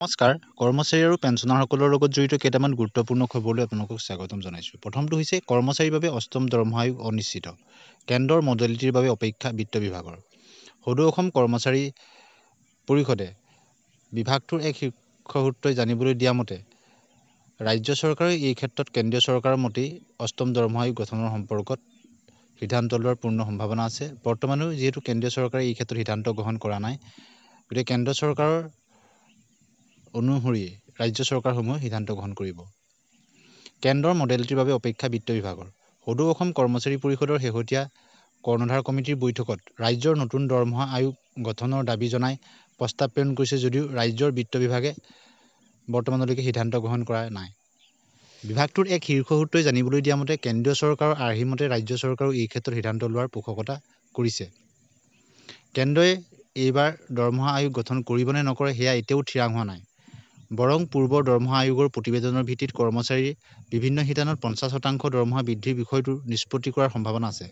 নমস্কাৰ কৰ্মচাৰী আৰু পেঞ্চনাৰসকলৰ লগত জড়িত কেইটামান গুৰুত্বপূৰ্ণ খবৰলৈ আপোনালোকক স্বাগতম জনাইছোঁ। প্ৰথমটো হৈছে কৰ্মচাৰীৰ বাবে অষ্টম দৰমহা আয়োগ অনিশ্চিত। কেন্দ্ৰৰ মডেলিটিৰ বাবে অপেক্ষা বিত্ত বিভাগৰ। সদৌ অসম কৰ্মচাৰী পৰিষদে বিভাগটোৰ এক শীৰ্ষ সূত্ৰই জানিবলৈ দিয়া মতে ৰাজ্য চৰকাৰে এই ক্ষেত্ৰত কেন্দ্ৰীয় চৰকাৰৰ মতেই অষ্টম দৰমহা আয়োগ গঠনৰ সম্পৰ্কত সিদ্ধান্ত লোৱাৰ পূৰ্ণ সম্ভাৱনা আছে। বৰ্তমানেও যিহেতু কেন্দ্ৰীয় চৰকাৰে এই ক্ষেত্ৰত সিদ্ধান্ত গ্ৰহণ কৰা নাই, গতিকে কেন্দ্ৰ চৰকাৰৰ অনুসৰি ৰাজ্য চৰকাৰসমূহে সিদ্ধান্ত গ্ৰহণ কৰিব। কেন্দ্ৰৰ মডেলিটিৰ বাবে অপেক্ষা বিত্ত বিভাগৰ। সদৌ অসম কৰ্মচাৰী পৰিষদৰ শেহতীয়া কৰ্ণধাৰ কমিটিৰ বৈঠকত ৰাজ্যৰ নতুন দৰমহা আয়োগ গঠনৰ দাবী জনাই প্ৰস্তাৱ প্ৰেৰণ কৰিছে যদিও ৰাজ্যৰ বিত্ত বিভাগে বৰ্তমানলৈকে সিদ্ধান্ত গ্ৰহণ কৰা নাই। বিভাগটোৰ এক শীৰ্ষ সূত্ৰই জানিবলৈ দিয়া মতে কেন্দ্ৰীয় চৰকাৰৰ আৰ্হিৰ মতে ৰাজ্য চৰকাৰেও এই ক্ষেত্ৰত সিদ্ধান্ত লোৱাৰ পোষকতা কৰিছে। কেন্দ্ৰই এইবাৰ দৰমহা আয়োগ গঠন কৰিব নে নকৰে সেয়া এতিয়াও থিৰাং হোৱা নাই। বৰং পূৰ্বৰ দৰমহা আয়োগৰ প্ৰতিবেদনৰ ভিত্তিত কৰ্মচাৰীৰ বিভিন্ন শিতানত 50% দৰমহা বৃদ্ধিৰ বিষয়টো নিষ্পত্তি কৰাৰ সম্ভাৱনা আছে।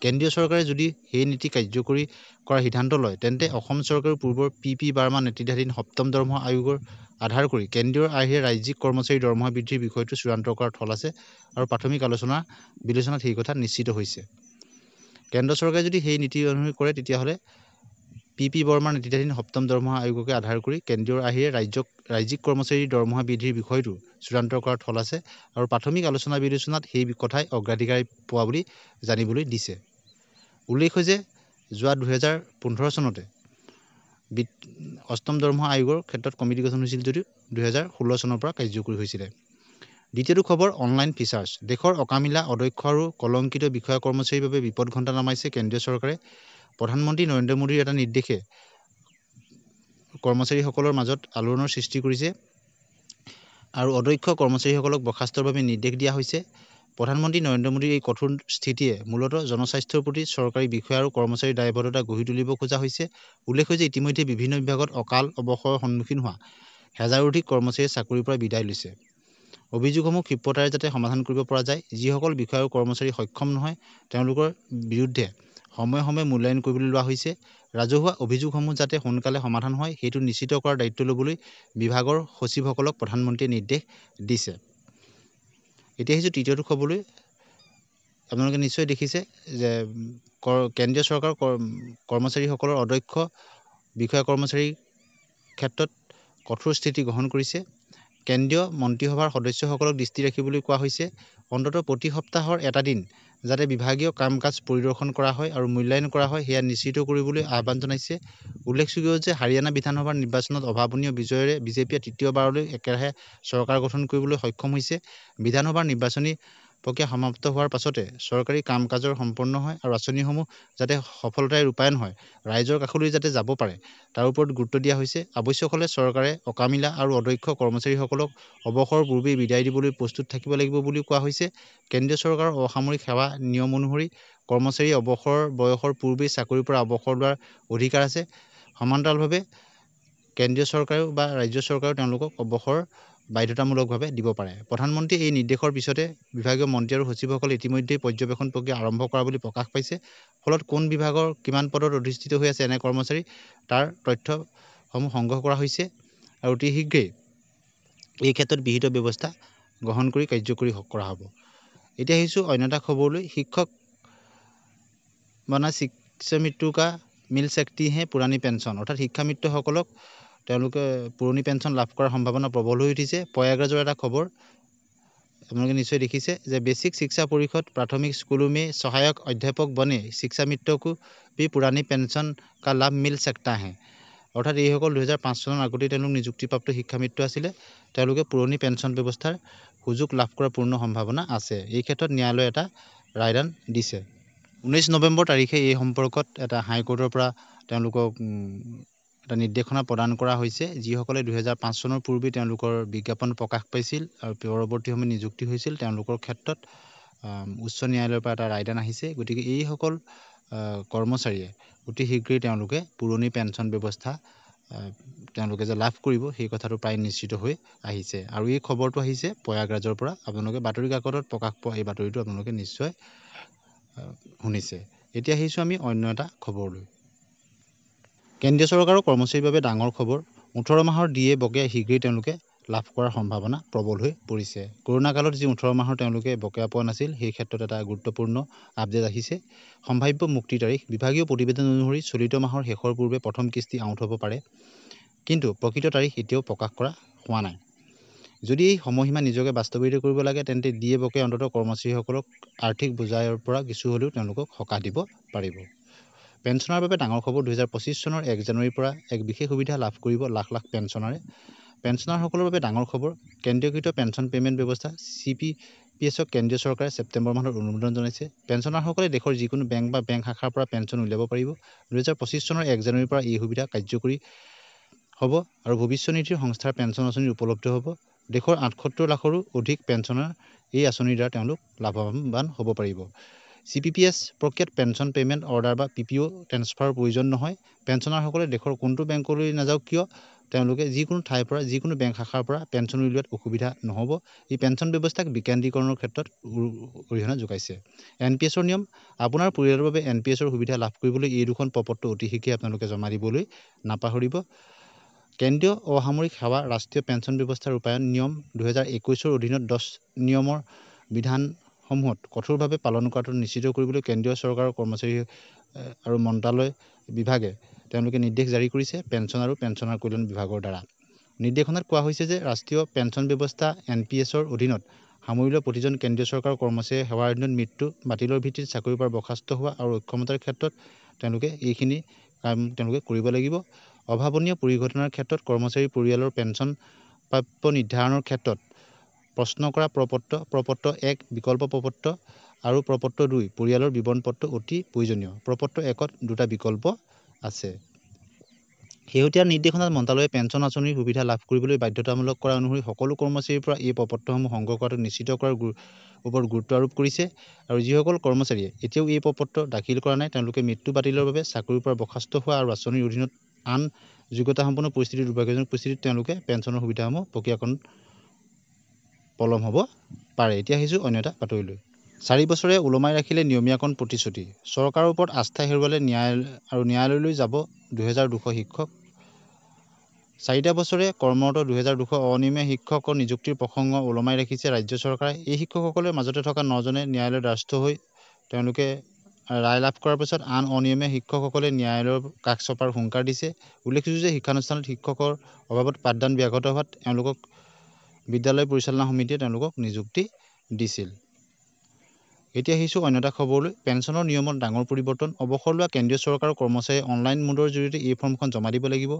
কেন্দ্ৰীয় চৰকাৰে যদি সেই নীতি কাৰ্যকৰী কৰাৰ সিদ্ধান্ত লয় তেন্তে অসম চৰকাৰেও পূৰ্বৰ পি বাৰ্মা নেতৃত্বাধীন সপ্তম দৰমহা আয়োগৰ আধাৰ কৰি কেন্দ্ৰীয় আৰ্হিৰে ৰাজ্যিক কৰ্মচাৰীৰ দৰমহা বৃদ্ধিৰ বিষয়টো চূড়ান্ত কৰাৰ থল আছে আৰু প্ৰাথমিক বিবেচনাত সেই কথা নিশ্চিত হৈছে। কেন্দ্ৰ চৰকাৰে যদি সেই নীতি অনুসৰি কৰে তেতিয়াহ'লে পি বৰ্মাৰ নেতৃত্বাধীন সপ্তম দৰমহা আয়োগকে আধাৰ কৰি কেন্দ্ৰীয় আৰ্হিৰে ৰাজ্যিক কৰ্মচাৰীৰ দৰমহা বৃদ্ধিৰ বিষয়টো চূড়ান্ত কৰাৰ থল আছে আৰু প্ৰাথমিক বিবেচনাত সেই কথাই অগ্ৰাধিকাৰ পোৱা বুলি জানিবলৈ দিছে। উল্লেখ্য যে যোৱা 2015 চনতে অষ্টম দৰমহা আয়োগৰ ক্ষেত্ৰত কমিটি গঠন হৈছিল যদিও 2016 চনৰ পৰা কাৰ্যকৰী হৈছিলে। দ্বিতীয়টো খবৰ অনলাইন ফিচাৰ্ছ। দেশৰ অকামিলা অদক্ষ আৰু কলংকিত বিষয়া কৰ্মচাৰীৰ বাবে বিপদ ঘণ্টা নামাইছে কেন্দ্ৰীয় চৰকাৰে। প্ৰধানমন্ত্ৰী নৰেন্দ্ৰ মোদীৰ এটা নিৰ্দেশে কৰ্মচাৰীসকলৰ মাজত আলোড়নৰ সৃষ্টি কৰিছে আৰু অদক্ষ কৰ্মচাৰীসকলক বৰ্খাস্তৰ বাবে নিৰ্দেশ দিয়া হৈছে। প্ৰধানমন্ত্ৰী নৰেন্দ্ৰ মোদীৰ এই কঠোৰ স্থিতিয়ে মূলতঃ জনস্বাস্থ্যৰ প্ৰতি চৰকাৰী বিষয়া আৰু কৰ্মচাৰীৰ দায়বদ্ধতা গঢ়ি তুলিব খোজা হৈছে। উল্লেখ্য যে ইতিমধ্যে বিভিন্ন বিভাগত অকাল অৱসৰৰ সন্মুখীন হোৱা হেজাৰৰ অধিক কৰ্মচাৰীয়ে চাকৰিৰ পৰা বিদায় লৈছে। অভিযোগসমূহ ক্ষিপ্ৰতাৰে যাতে সমাধান কৰিব পৰা যায়, যিসকল বিষয়া আৰু কৰ্মচাৰী সক্ষম নহয় তেওঁলোকৰ বিৰুদ্ধে সময়ে সময়ে মূল্যায়ন কৰিবলৈ লোৱা হৈছে। ৰাজহুৱা অভিযোগসমূহ যাতে সোনকালে সমাধান হয় সেইটো নিশ্চিত কৰাৰ দায়িত্ব ল'বলৈ বিভাগৰ সচিবসকলক প্ৰধানমন্ত্ৰীয়ে নিৰ্দেশ দিছে। এতিয়া আহিছোঁ তৃতীয়টো খবৰলৈ। আপোনালোকে নিশ্চয় দেখিছে যে কেন্দ্ৰীয় চৰকাৰৰ কৰ্মচাৰীসকলৰ অদক্ষ বিষয়া কৰ্মচাৰীৰ ক্ষেত্ৰত কঠোৰ স্থিতি গ্ৰহণ কৰিছে। কেন্দ্ৰীয় মন্ত্ৰীসভাৰ সদস্যসকলক দৃষ্টি ৰাখিবলৈ কোৱা হৈছে অন্ততঃ প্ৰতি সপ্তাহৰ এটা দিন যাতে বিভাগীয় কাম কাজ পৰিদৰ্শন কৰা হয় আৰু মূল্যায়ন কৰা হয় সেয়া নিশ্চিত কৰিবলৈ আহ্বান জনাইছে। উল্লেখযোগ্য যে হাৰিয়ানা বিধানসভাৰ নিৰ্বাচনত অভাৱনীয় বিজয়েৰে বিজেপিয়ে তৃতীয়বাৰলৈ একেৰাহে চৰকাৰ গঠন কৰিবলৈ সক্ষম হৈছে। বিধানসভাৰ নিৰ্বাচনী প্ৰক্ৰিয়া সমাপ্ত হোৱাৰ পাছতে চৰকাৰী কাম কাজৰ সম্পন্ন হয় আৰু আঁচনিসমূহ যাতে সফলতাৰে ৰূপায়ণ হয়, ৰাইজৰ কাষলৈ যাতে যাব পাৰে তাৰ ওপৰত গুৰুত্ব দিয়া হৈছে। আৱশ্যক হ'লে চৰকাৰে অকামিলা আৰু অদক্ষ কৰ্মচাৰীসকলক অৱসৰৰ পূৰ্বেই বিদায় দিবলৈ প্ৰস্তুত থাকিব লাগিব বুলি কোৱা হৈছে। কেন্দ্ৰীয় চৰকাৰৰ অসামৰিক সেৱা নিয়ম অনুসৰি কৰ্মচাৰীয়ে অৱসৰ বয়সৰ পূৰ্বেই চাকৰিৰ পৰা অৱসৰ লোৱাৰ অধিকাৰ আছে। সমান্তৰালভাৱে কেন্দ্ৰীয় চৰকাৰেও বা ৰাজ্য চৰকাৰেও তেওঁলোকক অৱসৰ বাধ্যতামূলকভাৱে দিব পাৰে। প্ৰধানমন্ত্ৰীয়ে এই নিৰ্দেশৰ পিছতে বিভাগীয় মন্ত্ৰী আৰু সচিবসকলে ইতিমধ্যেই পৰ্যবেক্ষণ প্ৰক্ৰিয়া আৰম্ভ কৰা বুলি প্ৰকাশ পাইছে। ফলত কোন বিভাগৰ কিমান পদত অধিষ্ঠিত হৈ আছে এনে কৰ্মচাৰী তাৰ তথ্যসমূহ সংগ্ৰহ কৰা হৈছে আৰু অতি শীঘ্ৰেই এই ক্ষেত্ৰত বিহিত ব্যৱস্থা গ্ৰহণ কৰি কাৰ্যকৰী কৰা হ'ব। এতিয়া আহিছোঁ অন্য এটা খবৰলৈ। শিক্ষক বনা শিক্ষা মৃত্যু কা মিল सकती है পুৰাণী পেঞ্চন। অৰ্থাৎ শিক্ষামৃতসকলক তেওঁলোকে পুৰণি পেঞ্চন লাভ কৰাৰ সম্ভাৱনা প্ৰবল হৈ উঠিছে। প্ৰয়াগৰাজৰ এটা খবৰ আপোনালোকে নিশ্চয় দেখিছে যে বেसिक शिक्षा परिषद प्राथमिक स्कूलों में सहायक अध्यापक बने शिक्षा मित्रों को भी पुरानी पेंशन का लाभ मिल सकता है। অৰ্থাৎ এইসকল 2005 চনৰ আগতেই তেওঁলোক নিযুক্তিপ্ৰাপ্ত শিক্ষামিত্ৰ আছিলে, তেওঁলোকে পুৰণি পেঞ্চন ব্যৱস্থাৰ সুযোগ লাভ কৰাৰ পূৰ্ণ সম্ভাৱনা আছে। এই ক্ষেত্ৰত ন্যায়ালয়ে এটা ৰায়দান দিছে। 19 নৱেম্বৰ তাৰিখে এই সম্পৰ্কত এটা হাইকোৰ্টৰ পৰা তেওঁলোকক এটা নিৰ্দেশনা প্ৰদান কৰা হৈছে। যিসকলে 2005 চনৰ পূৰ্বে তেওঁলোকৰ বিজ্ঞাপন প্ৰকাশ পাইছিল আৰু পৰৱৰ্তী সময়ত নিযুক্তি হৈছিল তেওঁলোকৰ ক্ষেত্ৰত উচ্চ ন্যায়ালয়ৰ পৰা এটা ৰায়দান আহিছে। গতিকে এইসকল কৰ্মচাৰীয়ে অতি শীঘ্ৰেই তেওঁলোকে পুৰণি পেঞ্চন ব্যৱস্থা তেওঁলোকে যে লাভ কৰিব সেই কথাটো প্ৰায় নিশ্চিত হৈ আহিছে। আৰু এই খবৰটো আহিছে প্ৰয়াগৰাজৰ পৰা। আপোনালোকে বাতৰি কাকতত প্ৰকাশ পোৱা এই বাতৰিটো আপোনালোকে নিশ্চয় শুনিছে। এতিয়া আহিছোঁ আমি অন্য এটা খবৰলৈ। কেন্দ্ৰীয় চৰকাৰৰ কৰ্মচাৰীৰ বাবে ডাঙৰ খবৰ। 18 মাহৰ ডিএ বকেয়া শীঘ্ৰেই তেওঁলোকে লাভ কৰাৰ সম্ভাৱনা প্ৰবল হৈ পৰিছে। কৰোণা কালত যি 18 মাহৰ তেওঁলোকে বকেয়া পোৱা নাছিল, সেই ক্ষেত্ৰত এটা গুৰুত্বপূৰ্ণ আপডেট আহিছে। সম্ভাৱ্য মুক্তিৰ তাৰিখ বিভাগীয় প্ৰতিবেদন অনুসৰি চলিত মাহৰ শেষৰ পূৰ্বে প্ৰথম কিস্তি আউট হ'ব পাৰে, কিন্তু প্ৰকৃত তাৰিখ এতিয়াও প্ৰকাশ কৰা হোৱা নাই। যদি এই সময়সীমা নিজকে বাস্তৱায়িত কৰিব লাগে, তেন্তে ডিএ বকেয়া অন্ততঃ কৰ্মচাৰীসকলক আৰ্থিক বোজাৰ পৰা কিছু হ'লেও তেওঁলোকক সকাহ দিব পাৰিব। পেঞ্চনৰ বাবে ডাঙৰ খবৰ 2025 চনৰ 1 জানুৱাৰীৰ পৰা এক বিশেষ সুবিধা লাভ কৰিব লাখ লাখ পেঞ্চনাৰে। পেঞ্চনাৰসকলৰ বাবে ডাঙৰ খবৰ, কেন্দ্ৰীয়কৃত পেঞ্চন পে'মেণ্ট ব্যৱস্থা CPPSক কেন্দ্ৰীয় চৰকাৰে ছেপ্টেম্বৰ মাহত অনুমোদন জনাইছে। পেঞ্চনাৰসকলে দেশৰ যিকোনো বেংক বা বেংক শাখাৰ পৰা পেঞ্চন উলিয়াব পাৰিব। 2025 চনৰ 1 জানুৱাৰীৰ পৰা এই সুবিধা কাৰ্যকৰী হ'ব আৰু ভৱিষ্যনিধিৰ সংস্থাৰ পেঞ্চন আঁচনি উপলব্ধ হ'ব। দেশৰ 78 লাখৰো অধিক পেঞ্চনাৰ এই আঁচনিৰ দ্বাৰা তেওঁলোক লাভৱান হ'ব পাৰিব। CPPS প্ৰক্ৰিয়াত পেঞ্চন পে'মেণ্ট অৰ্ডাৰ বা PPO ট্ৰেন্সফাৰৰ প্ৰয়োজন নহয়। পেঞ্চনাৰসকলে দেশৰ কোনটো বেংকলৈ নাযাওক কিয়, তেওঁলোকে যিকোনো ঠাইৰ পৰা যিকোনো বেংক শাখাৰ পৰা পেঞ্চন উলিওৱাত অসুবিধা নহ'ব। এই পেঞ্চন ব্যৱস্থাক বিকেন্দ্ৰীকৰণৰ ক্ষেত্ৰত অৰিহণা যোগাইছে। NPSৰ নিয়ম, আপোনাৰ পৰিয়ালৰ বাবে NPSৰ সুবিধা লাভ কৰিবলৈ এই দুখন প্ৰপত্ৰ অতি শীঘ্ৰেই আপোনালোকে জমা দিবলৈ নাপাহৰিব। কেন্দ্ৰীয় অসামৰিক সেৱা ৰাষ্ট্ৰীয় পেঞ্চন ব্যৱস্থা ৰূপায়ণ নিয়ম 2021ৰ অধীনত 10 নিয়মৰ বিধানসমূহত কঠোৰভাৱে পালন কৰাটো নিশ্চিত কৰিবলৈ কেন্দ্ৰীয় চৰকাৰৰ কৰ্মচাৰী আৰু মন্ত্ৰালয় বিভাগে তেওঁলোকে নিৰ্দেশ জাৰি কৰিছে পেঞ্চন আৰু পেঞ্চনাৰ কল্যাণ বিভাগৰ দ্বাৰা। নিৰ্দেশনাত কোৱা হৈছে যে ৰাষ্ট্ৰীয় পেঞ্চন ব্যৱস্থা NPSৰ অধীনত সামৰি লোৱা প্ৰতিজন কেন্দ্ৰীয় চৰকাৰৰ কৰ্মচাৰীয়ে সেৱাৰ অধীনত মৃত্যু, বাতিলৰ ভিত্তিত চাকৰিৰ পৰা বৰ্খাস্ত হোৱা আৰু অক্ষমতাৰ ক্ষেত্ৰত তেওঁলোকে এইখিনি কাম তেওঁলোকে কৰিব লাগিব। অভাৱনীয় পৰিঘটনাৰ ক্ষেত্ৰত কৰ্মচাৰীৰ পৰিয়ালৰ পেঞ্চন প্ৰাপ্য নিৰ্ধাৰণৰ ক্ষেত্ৰত প্ৰশ্ন কৰা প্ৰপত্ৰ 1 বিকল্প প্ৰপত্ৰ আৰু প্ৰপত্ৰ 2 পৰিয়ালৰ বিৱৰণপত্ৰ অতি প্ৰয়োজনীয়। প্ৰপত্ৰ 1ত দুটা বিকল্প আছে। শেহতীয়া নিৰ্দেশনাত মন্ত্ৰালয়ে পেঞ্চন আঁচনিৰ সুবিধা লাভ কৰিবলৈ বাধ্যতামূলক কৰা অনুসৰি সকলো কৰ্মচাৰীৰ পৰা এই প্ৰপত্ৰসমূহ সংগ্ৰহ কৰাটো নিশ্চিত কৰাৰ ওপৰত গুৰুত্ব আৰোপ কৰিছে আৰু যিসকল কৰ্মচাৰীয়ে এতিয়াও এই প্ৰপত্ৰ দাখিল কৰা নাই, তেওঁলোকে মৃত্যু, বাতিলৰ বাবে চাকৰিৰ পৰা বৰ্খাস্ত হোৱা আৰু আঁচনিৰ অধীনত আন যোগ্যতাসম্পন্ন পৰিস্থিতিত দুৰ্ভাগ্যজনক পৰিস্থিতিত তেওঁলোকে পেঞ্চনৰ সুবিধাসমূহ প্ৰক্ৰিয়াকৰণ পলম হ'ব পাৰে। এতিয়া আহিছোঁ অন্য এটা বাতৰিলৈ। 4 বছৰে ওলমাই ৰাখিলে নিয়মীয়াকৰণ প্ৰতিশ্ৰুতি, চৰকাৰৰ ওপৰত আস্থা হেৰুৱালে ন্যায়ালয়লৈ যাব 2200 শিক্ষক। 4টা বছৰে কৰ্মৰত 2200 অনিয়মীয়া শিক্ষকৰ নিযুক্তিৰ প্ৰসংগ ওলমাই ৰাখিছে ৰাজ্য চৰকাৰে। এই শিক্ষকসকলৰ মাজতে থকা 9জনে ন্যায়ালয়ৰ দ্বাৰস্থ হৈ তেওঁলোকে ৰায় লাভ কৰাৰ পিছত আন অনিয়মীয়া শিক্ষকসকলে ন্যায়ালয়ৰ কাষ চপাৰ হুংকাৰ দিছে। উল্লেখযোগ্য যে শিক্ষানুষ্ঠানত শিক্ষকৰ অভাৱত পাঠদান ব্যাঘাত হোৱাত তেওঁলোকক বিদ্যালয় পৰিচালনা সমিতিয়ে তেওঁলোকক নিযুক্তি দিছিল। এতিয়া আহিছোঁ অন্য এটা খবৰলৈ। পেঞ্চনৰ নিয়মত ডাঙৰ পৰিৱৰ্তন, অৱসৰ লোৱা কেন্দ্ৰীয় চৰকাৰৰ কৰ্মচাৰীয়ে অনলাইন মোডৰ জৰিয়তে এই ফৰ্মখন জমা দিব লাগিব।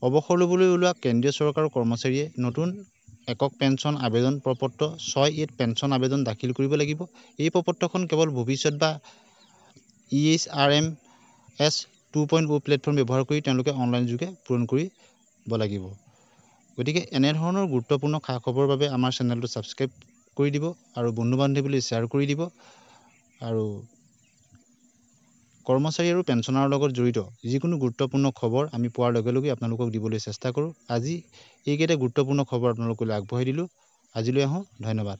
অৱসৰ ল'বলৈ ওলোৱা কেন্দ্ৰীয় চৰকাৰৰ কৰ্মচাৰীয়ে নতুন একক পেঞ্চন আবেদন প্ৰপত্ৰ 6A পেঞ্চন আবেদন দাখিল কৰিব লাগিব। এই প্ৰপত্ৰখন কেৱল ভৱিষ্যত বা EHRMS 2.0 প্লেটফৰ্ম ব্যৱহাৰ কৰি তেওঁলোকে অনলাইন যোগে পূৰণ কৰিব লাগিব। গতিকে এনেধৰণৰ গুৰুত্বপূৰ্ণ খা খবৰৰ বাবে আমাৰ চেনেলটো ছাবস্ক্ৰাইব কৰি দিব আৰু বন্ধু বান্ধৱীলৈ শ্বেয়াৰ কৰি দিব আৰু কৰ্মচাৰী আৰু পেঞ্চনাৰৰ লগত জড়িত যিকোনো গুৰুত্বপূৰ্ণ খবৰ আমি পোৱাৰ লগে লগে আপোনালোকক দিবলৈ চেষ্টা কৰোঁ। আজি এইকেইটা গুৰুত্বপূৰ্ণ খবৰ আপোনালোকলৈ আগবঢ়াই দিলোঁ। আজিলৈ আহোঁ, ধন্যবাদ।